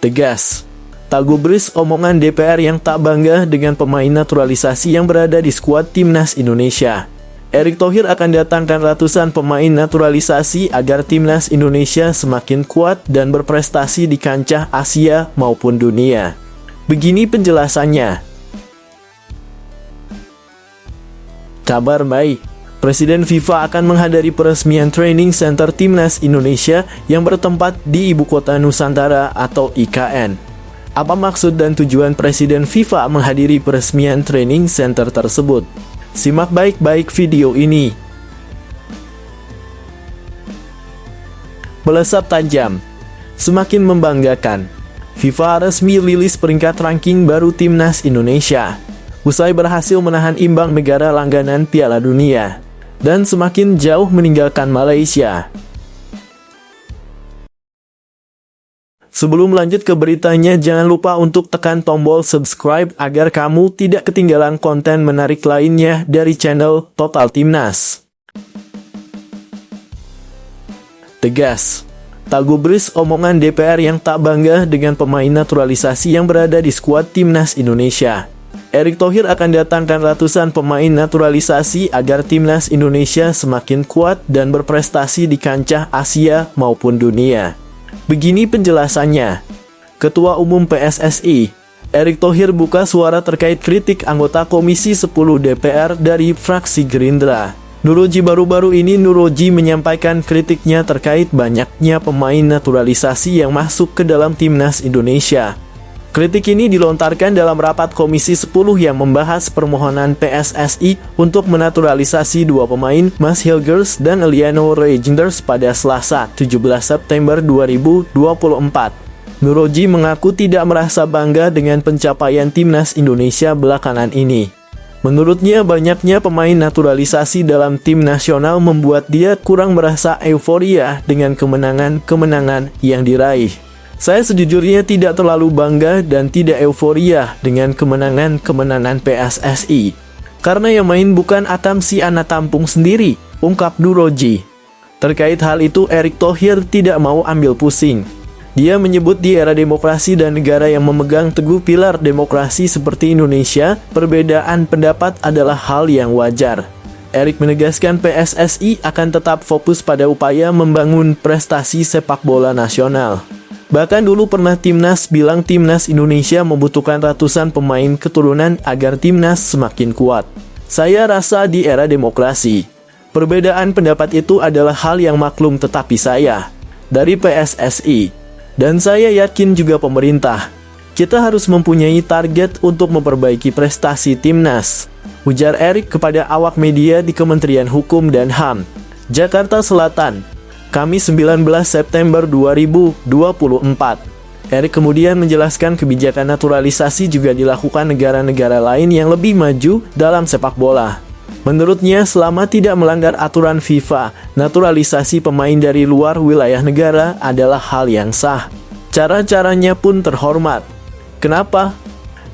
Tegas. Tak gubris omongan DPR yang tak bangga dengan pemain naturalisasi yang berada di skuad Timnas Indonesia. Erick Thohir akan datangkan ratusan pemain naturalisasi agar Timnas Indonesia semakin kuat dan berprestasi di kancah Asia maupun dunia. Begini penjelasannya. Kabar baik. Presiden FIFA akan menghadiri peresmian Training Center Timnas Indonesia yang bertempat di Ibu Kota Nusantara atau IKN. Apa maksud dan tujuan Presiden FIFA menghadiri peresmian Training Center tersebut? Simak baik-baik video ini. Melesat tajam. Semakin membanggakan. FIFA resmi rilis peringkat ranking baru Timnas Indonesia. Usai berhasil menahan imbang negara langganan Piala Dunia. Dan semakin jauh meninggalkan Malaysia. Sebelum lanjut ke beritanya, jangan lupa untuk tekan tombol subscribe agar kamu tidak ketinggalan konten menarik lainnya dari channel Total Timnas. Tegas. Tak gubris omongan DPR yang tak bangga dengan pemain naturalisasi yang berada di skuad Timnas Indonesia. Erick Thohir akan datangkan ratusan pemain naturalisasi agar Timnas Indonesia semakin kuat dan berprestasi di kancah Asia maupun dunia. Begini penjelasannya. Ketua Umum PSSI, Erick Thohir buka suara terkait kritik anggota Komisi 10 DPR dari fraksi Gerindra. Nuroji baru-baru ini Nuroji menyampaikan kritiknya terkait banyaknya pemain naturalisasi yang masuk ke dalam Timnas Indonesia. Kritik ini dilontarkan dalam rapat Komisi 10 yang membahas permohonan PSSI untuk menaturalisasi dua pemain, Mas Hilgers dan Eliano Reijnders pada Selasa, 17 September 2024. Nuroji mengaku tidak merasa bangga dengan pencapaian Timnas Indonesia belakangan ini. Menurutnya, banyaknya pemain naturalisasi dalam tim nasional membuat dia kurang merasa euforia dengan kemenangan-kemenangan yang diraih. Saya sejujurnya tidak terlalu bangga dan tidak euforia dengan kemenangan-kemenangan PSSI. Karena yang main bukan Atam si anak tampung sendiri, ungkap Nuroji. Terkait hal itu, Erick Thohir tidak mau ambil pusing. Dia menyebut di era demokrasi dan negara yang memegang teguh pilar demokrasi seperti Indonesia, perbedaan pendapat adalah hal yang wajar. Erick menegaskan PSSI akan tetap fokus pada upaya membangun prestasi sepak bola nasional. Bahkan dulu pernah Timnas bilang Timnas Indonesia membutuhkan ratusan pemain keturunan agar Timnas semakin kuat. Saya rasa di era demokrasi, perbedaan pendapat itu adalah hal yang maklum, tetapi saya, dari PSSI, dan saya yakin juga pemerintah, kita harus mempunyai target untuk memperbaiki prestasi Timnas, ujar Erick kepada awak media di Kementerian Hukum dan HAM, Jakarta Selatan, Kamis 19 September 2024. Erick kemudian menjelaskan kebijakan naturalisasi juga dilakukan negara-negara lain yang lebih maju dalam sepak bola. Menurutnya, selama tidak melanggar aturan FIFA, naturalisasi pemain dari luar wilayah negara adalah hal yang sah. Cara-caranya pun terhormat. Kenapa?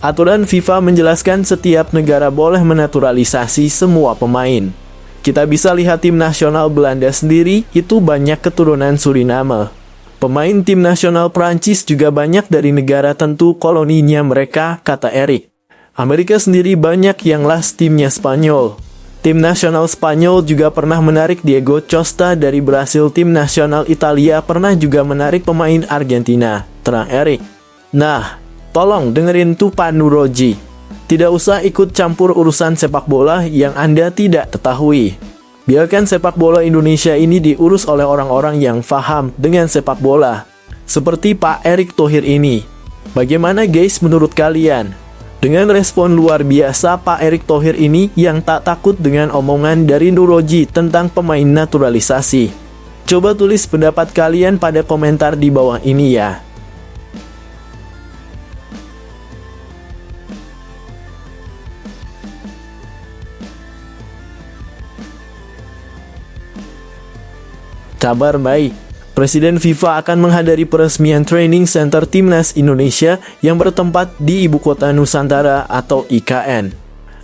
Aturan FIFA menjelaskan setiap negara boleh menaturalisasi semua pemain. Kita bisa lihat tim nasional Belanda sendiri, itu banyak keturunan Suriname. Pemain tim nasional Prancis juga banyak dari negara tentu koloninya mereka, kata Erick. Amerika sendiri banyak yang las timnya Spanyol. Tim nasional Spanyol juga pernah menarik Diego Costa dari Brasil. Tim nasional Italia pernah juga menarik pemain Argentina, terang Erick. Nah, tolong dengerin tuh Pak Nuroji. Tidak usah ikut campur urusan sepak bola yang Anda tidak ketahui. Biarkan sepak bola Indonesia ini diurus oleh orang-orang yang paham dengan sepak bola. Seperti Pak Erick Thohir ini. Bagaimana guys menurut kalian? Dengan respon luar biasa Pak Erick Thohir ini yang tak takut dengan omongan dari Nuroji tentang pemain naturalisasi. Coba tulis pendapat kalian pada komentar di bawah ini ya. Kabar baik, Presiden FIFA akan menghadiri peresmian Training Center Timnas Indonesia yang bertempat di Ibu Kota Nusantara atau IKN.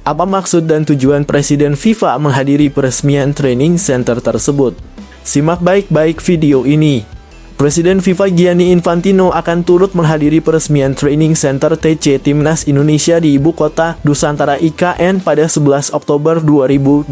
Apa maksud dan tujuan Presiden FIFA menghadiri peresmian Training Center tersebut? Simak baik-baik video ini. Presiden FIFA Gianni Infantino akan turut menghadiri peresmian Training Center TC Timnas Indonesia di Ibu Kota Nusantara IKN pada 11 Oktober 2024.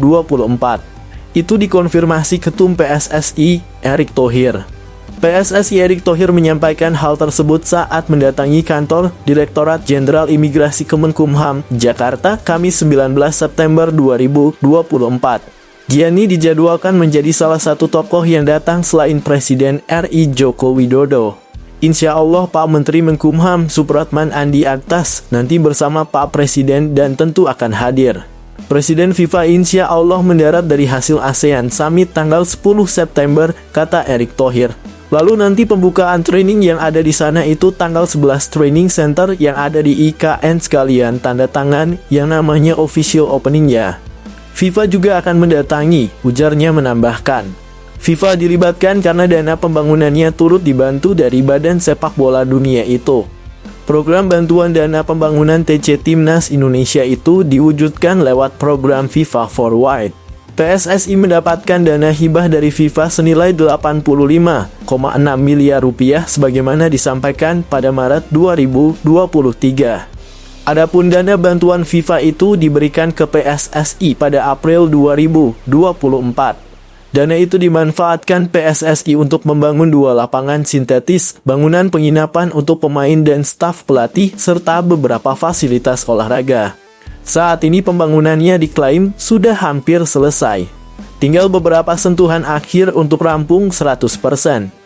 Itu dikonfirmasi Ketum PSSI, Erick Thohir. PSSI Erick Thohir menyampaikan hal tersebut saat mendatangi kantor Direktorat Jenderal Imigrasi Kemenkumham, Jakarta, Kamis 19 September 2024. Gianni dijadwalkan menjadi salah satu tokoh yang datang selain Presiden RI Joko Widodo. Insya Allah Pak Menteri Menkumham Supratman Andi Aktas nanti bersama Pak Presiden dan tentu akan hadir. Presiden FIFA insya Allah mendarat dari hasil ASEAN Summit tanggal 10 September, kata Erick Thohir. Lalu nanti pembukaan training yang ada di sana itu tanggal 11 training center yang ada di IKN sekalian tanda tangan yang namanya official opening ya. FIFA juga akan mendatangi, ujarnya menambahkan. FIFA dilibatkan karena dana pembangunannya turut dibantu dari Badan Sepak Bola Dunia itu. Program bantuan dana pembangunan TC Timnas Indonesia itu diwujudkan lewat program FIFA Forward. PSSI mendapatkan dana hibah dari FIFA senilai 85,6 miliar rupiah sebagaimana disampaikan pada Maret 2023. Adapun dana bantuan FIFA itu diberikan ke PSSI pada April 2024. Dana itu dimanfaatkan PSSI untuk membangun 2 lapangan sintetis, bangunan penginapan untuk pemain dan staf pelatih, serta beberapa fasilitas olahraga. Saat ini pembangunannya diklaim sudah hampir selesai. Tinggal beberapa sentuhan akhir untuk rampung 100%.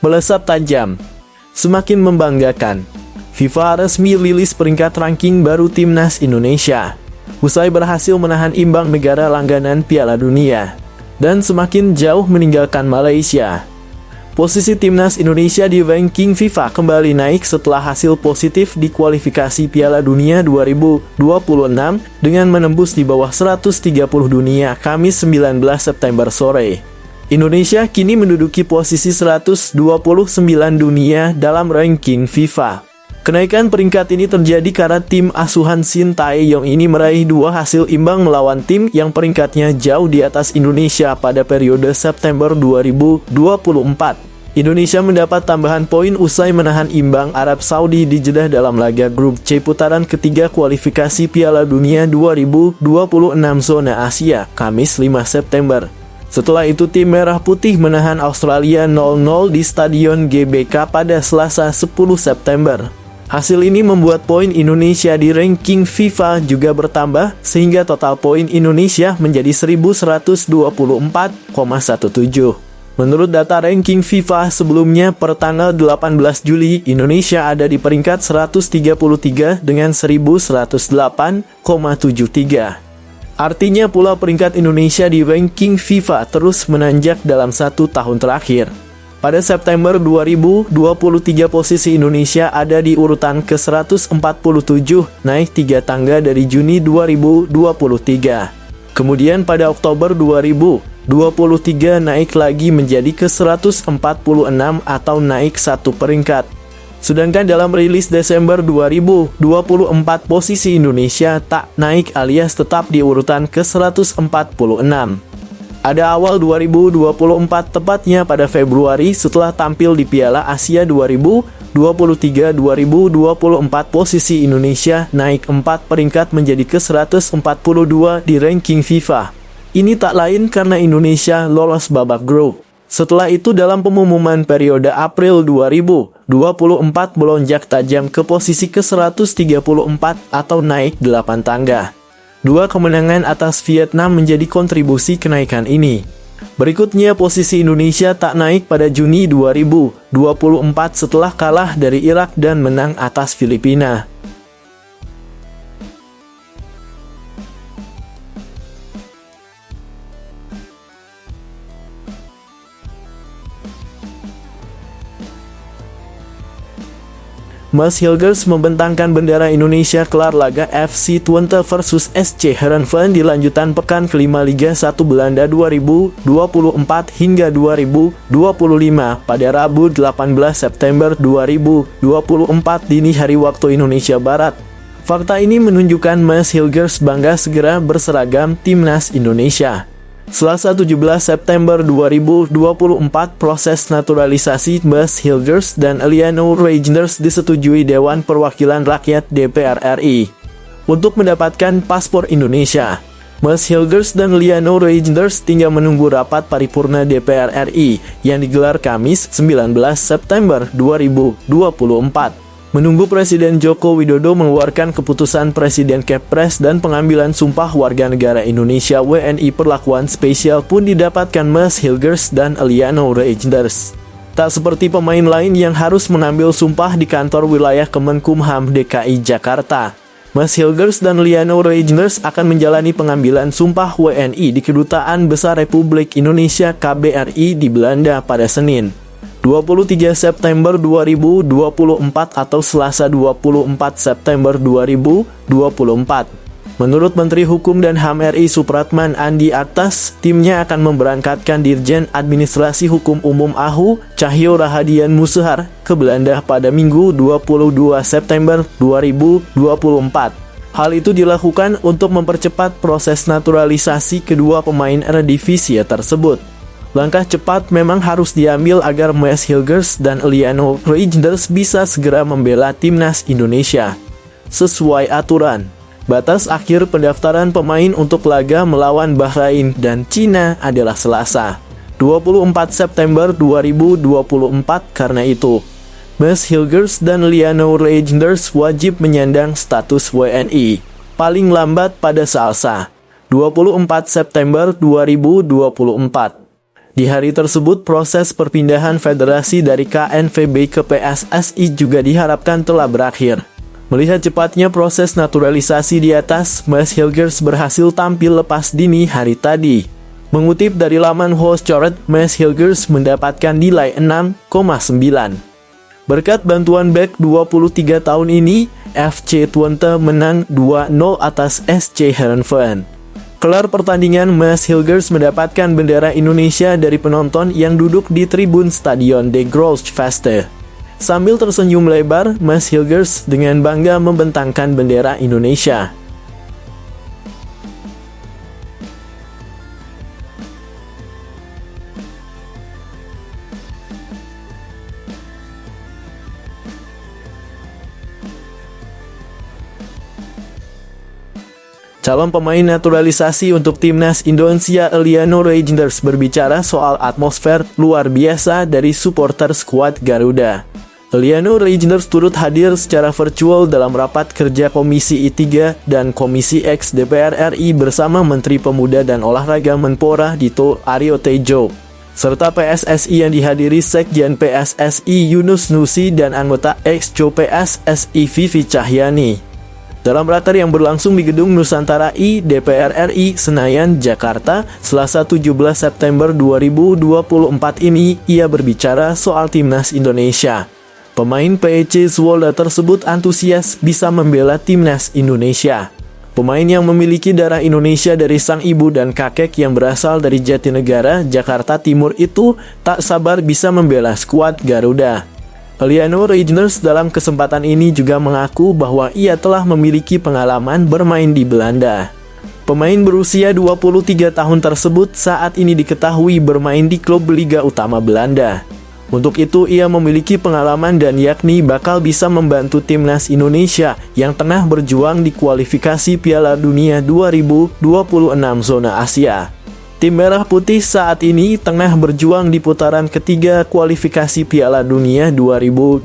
Melesat tajam, semakin membanggakan. FIFA resmi rilis peringkat ranking baru Timnas Indonesia. Usai berhasil menahan imbang negara langganan Piala Dunia dan semakin jauh meninggalkan Malaysia. Posisi Timnas Indonesia di ranking FIFA kembali naik setelah hasil positif di kualifikasi Piala Dunia 2026 dengan menembus di bawah 130 dunia Kamis 19 September sore. Indonesia kini menduduki posisi 129 dunia dalam ranking FIFA. Kenaikan peringkat ini terjadi karena tim asuhan Shin Tae-yong ini meraih 2 hasil imbang melawan tim yang peringkatnya jauh di atas Indonesia pada periode September 2024. Indonesia mendapat tambahan poin usai menahan imbang Arab Saudi di Jeddah dalam laga grup C putaran ketiga kualifikasi Piala Dunia 2026 zona Asia, Kamis 5 September. Setelah itu tim Merah Putih menahan Australia 0-0 di Stadion GBK pada Selasa 10 September. Hasil ini membuat poin Indonesia di ranking FIFA juga bertambah, sehingga total poin Indonesia menjadi 1124,17. Menurut data ranking FIFA sebelumnya per tanggal 18 Juli, Indonesia ada di peringkat 133 dengan 1108,73. Artinya pula peringkat Indonesia di ranking FIFA terus menanjak dalam 1 tahun terakhir. Pada September 2023 posisi Indonesia ada di urutan ke-147, naik 3 tangga dari Juni 2023. Kemudian pada Oktober 2023 naik lagi menjadi ke-146 atau naik 1 peringkat. Sedangkan dalam rilis Desember 2024 posisi Indonesia tak naik alias tetap di urutan ke-146. Pada awal 2024 tepatnya pada Februari setelah tampil di Piala Asia 2023-2024 posisi Indonesia naik 4 peringkat menjadi ke-142 di ranking FIFA. Ini tak lain karena Indonesia lolos babak grup. Setelah itu dalam pengumuman periode April 2024 melonjak tajam ke posisi ke-134 atau naik 8 tangga. 2 kemenangan atas Vietnam menjadi kontribusi kenaikan ini. Berikutnya posisi Indonesia tak naik pada Juni 2024 setelah kalah dari Irak dan menang atas Filipina. Mas Hilgers membentangkan bendera Indonesia kelar laga FC Twente versus SC Heerenveen di lanjutan pekan kelima Liga 1 Belanda 2024 hingga 2025 pada Rabu 18 September 2024 dini hari waktu Indonesia Barat. Fakta ini menunjukkan Mas Hilgers bangga segera berseragam Timnas Indonesia. Selasa 17 September 2024, proses naturalisasi Mas Hilgers dan Eliano Reijnders disetujui Dewan Perwakilan Rakyat DPR RI untuk mendapatkan paspor Indonesia. Mas Hilgers dan Eliano Reijnders tinggal menunggu rapat paripurna DPR RI yang digelar Kamis 19 September 2024. Menunggu Presiden Joko Widodo mengeluarkan keputusan Presiden Kepres dan pengambilan sumpah warga negara Indonesia WNI perlakuan spesial pun didapatkan Mas Hilgers dan Eliano Reijnders. Tak seperti pemain lain yang harus mengambil sumpah di kantor wilayah Kemenkumham DKI Jakarta. Mas Hilgers dan Eliano Reijnders akan menjalani pengambilan sumpah WNI di Kedutaan Besar Republik Indonesia KBRI di Belanda pada Senin 23 September 2024 atau Selasa 24 September 2024. Menurut Menteri Hukum dan HAM RI Supratman Andi Aktas, timnya akan memberangkatkan Dirjen Administrasi Hukum Umum AHU, Cahyo Rahadian Musehar, ke Belanda pada Minggu 22 September 2024. Hal itu dilakukan untuk mempercepat proses naturalisasi kedua pemain Eredivisie tersebut. Langkah cepat memang harus diambil agar Mas Hilgers dan Eliano Reijnders bisa segera membela Timnas Indonesia. Sesuai aturan, batas akhir pendaftaran pemain untuk laga melawan Bahrain dan Cina adalah Selasa, 24 September 2024. Karena itu, Mas Hilgers dan Eliano Reijnders wajib menyandang status WNI, paling lambat pada Selasa, 24 September 2024. Di hari tersebut, proses perpindahan federasi dari KNVB ke PSSI juga diharapkan telah berakhir. Melihat cepatnya proses naturalisasi di atas, Mas Hilgers berhasil tampil lepas dini hari tadi. Mengutip dari laman Host-Choret, Mas Hilgers mendapatkan nilai 6,9. Berkat bantuan bek 23 tahun ini, FC Twente menang 2-0 atas SC Heerenveen. Kelar pertandingan, Mas Hilgers mendapatkan bendera Indonesia dari penonton yang duduk di tribun Stadion De Grootvesten. Sambil tersenyum lebar, Mas Hilgers dengan bangga membentangkan bendera Indonesia. Calon pemain naturalisasi untuk Timnas Indonesia Eliano Reijnders berbicara soal atmosfer luar biasa dari supporter skuad Garuda. Eliano Reijnders turut hadir secara virtual dalam rapat kerja Komisi I3 dan Komisi X DPR RI bersama Menteri Pemuda dan Olahraga Menpora Dito Aryo Tejo, serta PSSI yang dihadiri Sekjen PSSI Yunus Nusi dan anggota Exco PSSI Vivi Cahyani. Dalam raker yang berlangsung di Gedung Nusantara I DPR RI Senayan, Jakarta, Selasa 17 September 2024 ini, ia berbicara soal Timnas Indonesia. Pemain PEC Zwolle tersebut antusias bisa membela Timnas Indonesia. Pemain yang memiliki darah Indonesia dari sang ibu dan kakek yang berasal dari Jatinegara, Jakarta Timur itu tak sabar bisa membela skuad Garuda. Eliano Reijnders dalam kesempatan ini juga mengaku bahwa ia telah memiliki pengalaman bermain di Belanda. Pemain berusia 23 tahun tersebut saat ini diketahui bermain di klub Liga Utama Belanda. Untuk itu ia memiliki pengalaman dan yakni bakal bisa membantu Timnas Indonesia yang tengah berjuang di kualifikasi Piala Dunia 2026 zona Asia. Tim Merah Putih saat ini tengah berjuang di putaran ketiga kualifikasi Piala Dunia 2026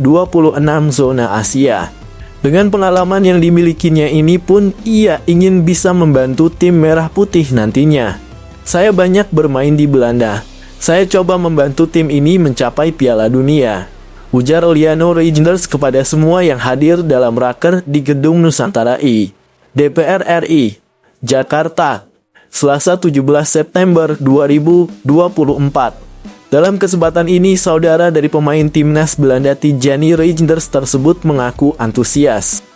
zona Asia. Dengan pengalaman yang dimilikinya ini pun, ia ingin bisa membantu tim Merah Putih nantinya. Saya banyak bermain di Belanda. Saya coba membantu tim ini mencapai Piala Dunia, ujar Eliano Reijnders kepada semua yang hadir dalam raker di Gedung Nusantara I DPR RI, Jakarta, Selasa 17 September 2024. Dalam kesempatan ini, saudara dari pemain timnas Belanda Tijani Reijnders tersebut mengaku antusias.